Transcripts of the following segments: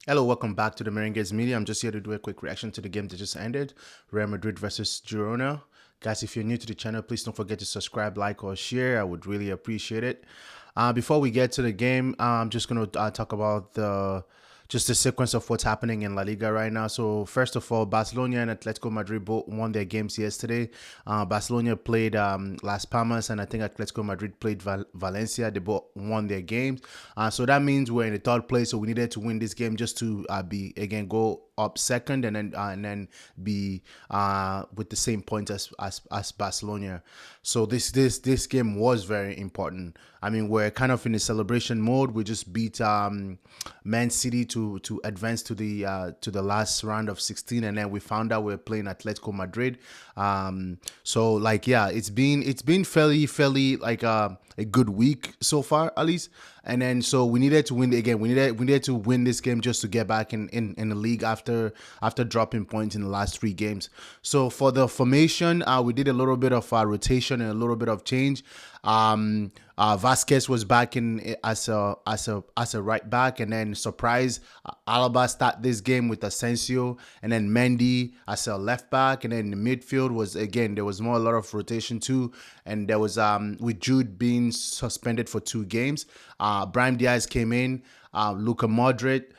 Hello, welcome back to the Merengues Media. I'm just here to do a quick reaction to the game that just ended, Real Madrid versus Girona. Guys, if you're new to the channel, please don't forget to subscribe, like, or share. I would really appreciate it. Before we get to the game, I'm just going to talk about the sequence of what's happening in La Liga right now. So first of all, Barcelona and Atletico Madrid both won their games yesterday. Barcelona played Las Palmas, and I think Atletico Madrid played Valencia. They both won their games. So that means we're in the third place. So we needed to win this game just to go up second and then be with the same points as Barcelona. So this game was very important. I mean, we're kind of in a celebration mode. We just beat Man City to advance to the last round of 16, and then we found out we're playing Atletico Madrid. So like yeah, it's been fairly like a good week so far at least. And then so we needed to win again. We needed to win this game just to get back in the league after dropping points in the last three games. So for the formation, we did a little bit of rotation and a little bit of change. Vasquez was back in as a right back, and then surprise Alaba start this game with Asensio, and then Mendy as a left back, and then the midfield was again there was a lot of rotation too, and there was with Jude being suspended for 2 games. Brahim Diaz came in, Luka Modric,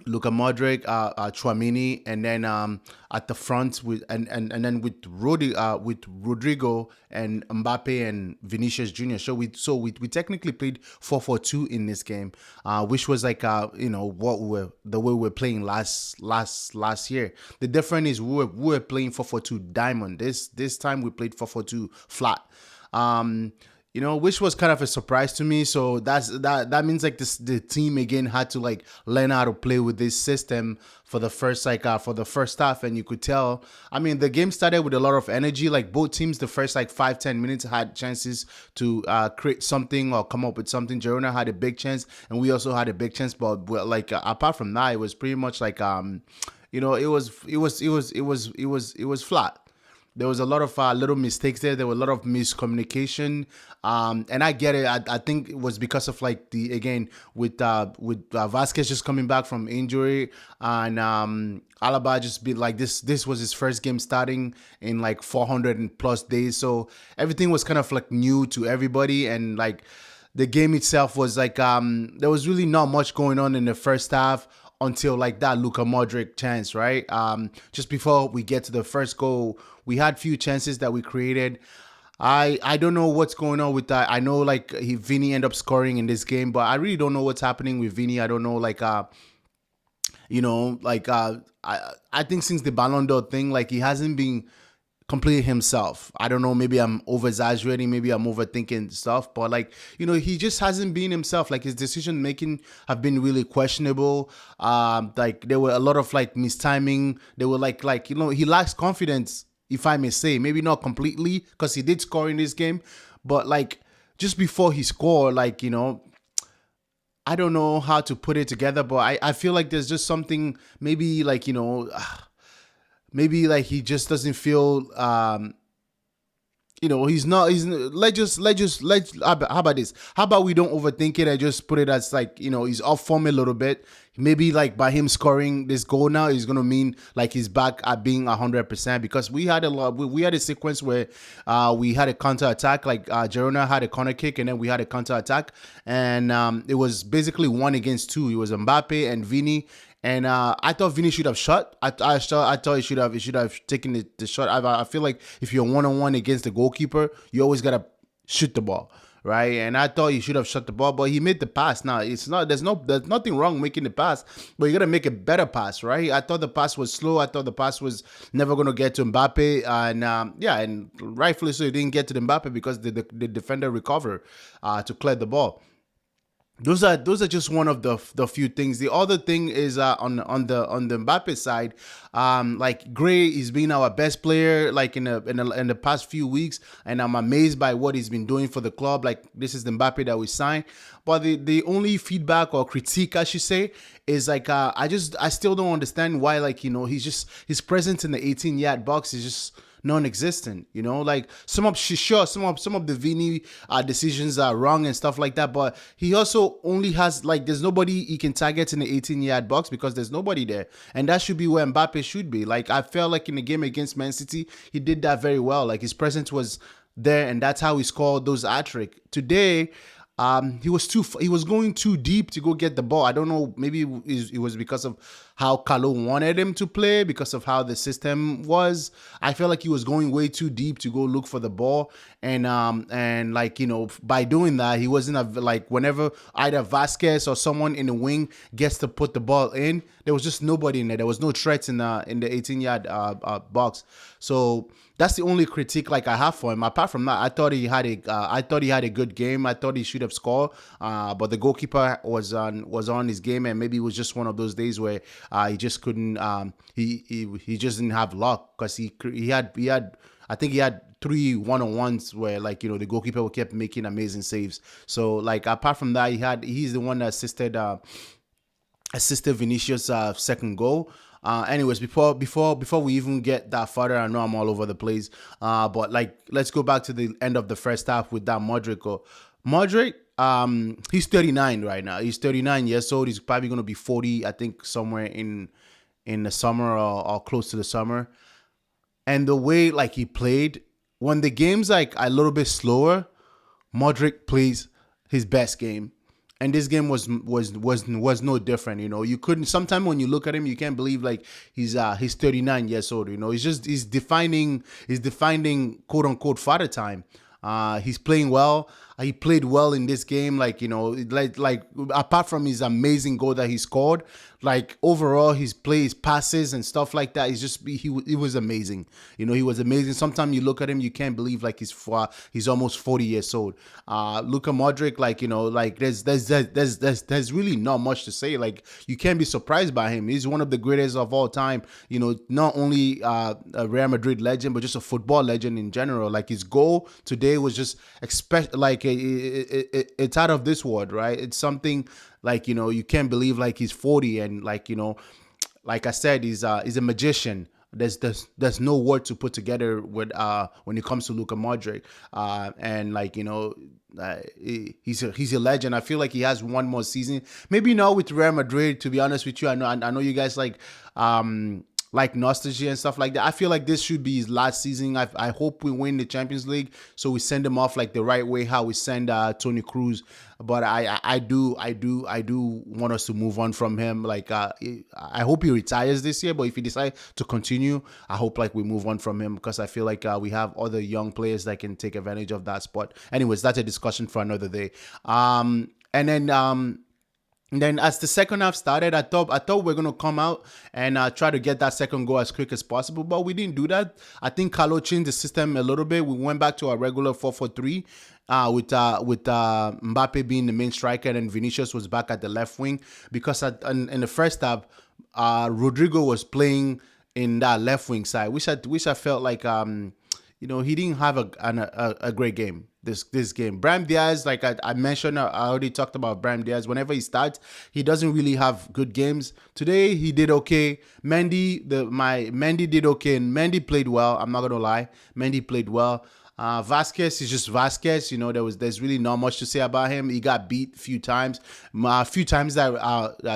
Chouamini, and then at the front and then with with Rodrigo and Mbappe and Vinicius Junior. So we technically played 4-4-2 in this game, which was like the way we were playing last year. The difference is we were playing 4-4-2 diamond. This time we played 4-4-2 flat. Which was kind of a surprise to me. So that means like the team again had to like learn how to play with this system for the first half, and you could tell. I mean, the game started with a lot of energy. Like both teams, the first like 5-10 minutes had chances to create something or come up with something. Girona had a big chance, and we also had a big chance. But like apart from that, it was pretty much like it was flat. There was a lot of little mistakes there. There were a lot of miscommunication, and I get it. I think it was because of like the again with Vasquez just coming back from injury, and Alaba just be like this. This was his first game starting in like 400 and plus days, so everything was kind of like new to everybody, and like the game itself was like there was really not much going on in the first half until like that Luka Modric chance, right? Just before we get to the first goal, we had few chances that we created. I don't know what's going on with that. I know like Vini ended up scoring in this game, but I really don't know what's happening with Vini. I don't know like I think since the Ballon d'Or thing, like he hasn't been completely himself. I don't know, maybe I'm over exaggerating, maybe I'm overthinking stuff, but like, he just hasn't been himself. Like his decision making have been really questionable. Like there were a lot of like mistiming. They were like, he lacks confidence, if I may say. Maybe not completely, because he did score in this game, but like just before he scored, like, I don't know how to put it together, but I feel like there's just something maybe like, maybe like he just doesn't feel how about this, how about we don't overthink it and just put it as like, he's off form a little bit. Maybe like by him scoring this goal now is gonna mean like he's back at being 100%, because we had we had a sequence where we had a counter attack, like Girona had a corner kick, and then we had a counter attack, and it was basically 1 against 2. It was Mbappe and Vini, and I thought Vini should have shot. I thought he should have taken the shot. I feel like if you're 1-on-1 against the goalkeeper, you always gotta shoot the ball, right? And I thought he should have shot the ball, but he made the pass. Now there's nothing wrong making the pass, but you gotta make a better pass, right? I thought the pass was slow. I thought the pass was never gonna get to Mbappe, and and rightfully so, it didn't get to the Mbappe because the defender recovered to clear the ball. Those are just one of the few things. The other thing is on the Mbappe side, like Gray is being our best player like in the past few weeks, and I'm amazed by what he's been doing for the club. Like this is the Mbappe that we signed, but the only feedback or critique I should say is like I still don't understand why, like, his presence in the 18-yard box is just non-existent. Like some of the Vini decisions are wrong and stuff like that. But he also only has like there's nobody he can target in the 18-yard box because there's nobody there, and that should be where Mbappe should be. Like I felt like in the game against Man City, he did that very well. Like his presence was there, and that's how he scored those hat-trick. Today, he was going too deep to go get the ball. I don't know. Maybe it was because of how Carlo wanted him to play, because of how the system was. I felt like he was going way too deep to go look for the ball, and like by doing that, he wasn't like whenever either Vasquez or someone in the wing gets to put the ball in, there was just nobody in there. There was no threats in the 18-yard box. So that's the only critique like I have for him. Apart from that, I thought he had a good game. I thought he should have scored, but the goalkeeper was on his game, and maybe it was just one of those days where he just couldn't. He just didn't have luck because he had I think he had 3 1-on-1s where the goalkeeper kept making amazing saves. So like apart from that, he's the one that assisted Vinicius' second goal. Anyways, before we even get that further, I know I'm all over the place. But let's go back to the end of the first half with that Modric goal. Modric, he's 39 right now. He's 39 years old. He's probably going to be 40, I think, somewhere in the summer or close to the summer. And the way he played, when the game's a little bit slower, Modric plays his best game. And this game was no different. You couldn't. Sometimes when you look at him, you can't believe he's 39 years old. He's defining quote unquote father time. He's playing well. He played well in this game. Apart from his amazing goal that he scored, overall his play, his passes and stuff like that, he was amazing. He was amazing. Sometimes you look at him, you can't believe he's almost 40 years old. Luka Modric, there's really not much to say. You can't be surprised by him. He's one of the greatest of all time. Not only a Real Madrid legend, but just a football legend in general. His goal today was just it's out of this world, right? It's something you can't believe he's 40 and like I said, he's a magician. There's no word to put together with when it comes to Luka Modric, and he's a legend. I feel like he has one more season, maybe not with Real Madrid. To be honest with you, I know you guys like nostalgia and stuff like that. I feel like this should be his last season. I hope we win the Champions League, so we send him off the right way, how we send Toni Kroos. But I do want us to move on from him. I hope he retires this year, but if he decides to continue, I hope we move on from him, because I feel like we have other young players that can take advantage of that spot. Anyways, that's a discussion for another day. And then as the second half started, I thought we are gonna come out and try to get that second goal as quick as possible, but we didn't do that. I think Carlo changed the system a little bit. We went back to our regular 4-4-3 with Mbappe being the main striker, and Vinicius was back at the left wing, because in the first half, Rodrigo was playing in that left wing side, which I felt he didn't have a great game this game. Brahim Diaz, I mentioned, I already talked about Brahim Diaz. Whenever he starts, he doesn't really have good games. Today he did okay. Mendy did okay, and Mendy played well. I'm not gonna lie, Mendy played well. Vasquez is just Vasquez. There's really not much to say about him. He got beat a few times. A few times that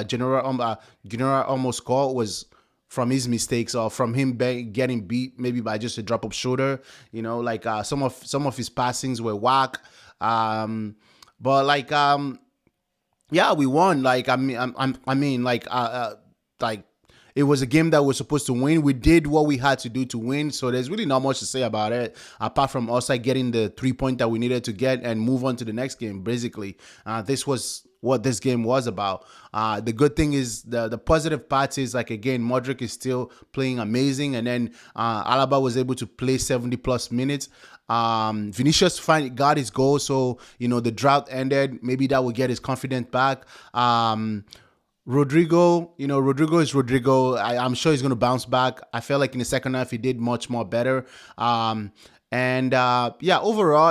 Girona almost scored was from his mistakes or from him getting beat maybe by just a drop of shoulder. Some of his passings were whack. But yeah, we won. It was a game that we're supposed to win. We did what we had to do to win. So there's really not much to say about it, apart from us getting the 3 point that we needed to get and move on to the next game. Basically, this was what this game was about. The good thing is the positive part is again, Modric is still playing amazing, and then Alaba was able to play 70 plus minutes. Vinicius got his goal, so the drought ended. Maybe that will get his confidence back. Rodrigo is Rodrigo. I'm sure he's going to bounce back. I felt like in the second half he did much more better. Overall,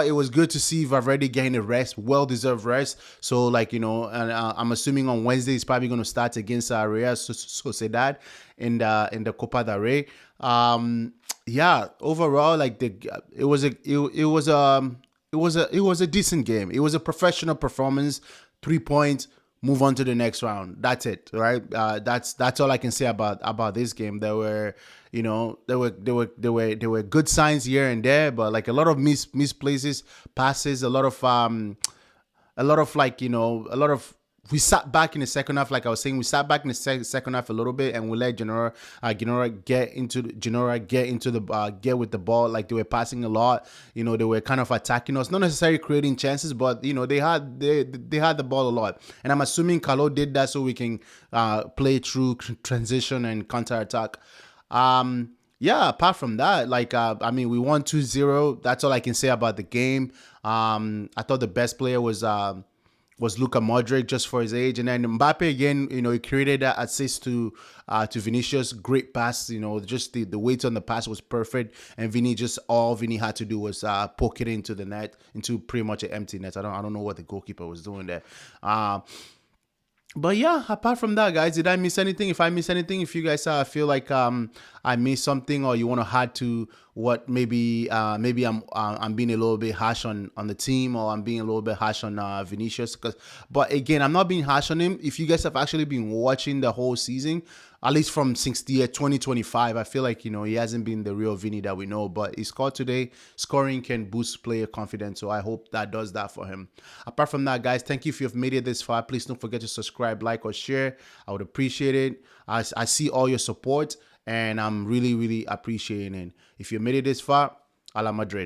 it was good to see Valverde getting a rest, well-deserved rest. So, and I'm assuming on Wednesday he's probably going to start against Real Sociedad in the Copa del Rey. Um, yeah, overall, like it was a it was a decent game. It was a professional performance. 3 points. Move on to the next round. That's it, right? That's all I can say about this game. There were, there were good signs here and there, but like a lot of misplaces, passes, a lot of like a lot of we sat back in the second half, like I was saying, we sat back in the second half a little bit, and we let Genora get into the get with the ball. Like they were passing a lot, they were kind of attacking us, not necessarily creating chances, but they had the ball a lot. And I'm assuming Carlo did that so we can play through transition and counter attack. Yeah, apart from that, like I mean, we won 2-0. That's all I can say about the game. I thought the best player was Luka Modric, just for his age, and then Mbappe again. He created that assist to Vinicius. Great pass. Just the weight on the pass was perfect, and all Vinny had to do was poke it into the net, into pretty much an empty net. I don't know what the goalkeeper was doing there. But yeah, apart from that, guys, did I miss anything? If I miss anything, if you guys feel like I missed something, or you want to add to what maybe I'm being a little bit harsh on the team, or I'm being a little bit harsh on Vinicius, but again, I'm not being harsh on him. If you guys have actually been watching the whole season, at least from since the year 2025, I feel like he hasn't been the real Vinny that we know. But he scored today. Scoring can boost player confidence, so I hope that does that for him. Apart from that, guys, thank you if you've made it this far. Please don't forget to subscribe, like, or share. I would appreciate it. I see all your support, and I'm really appreciating it. If you made it this far, a la Madrid.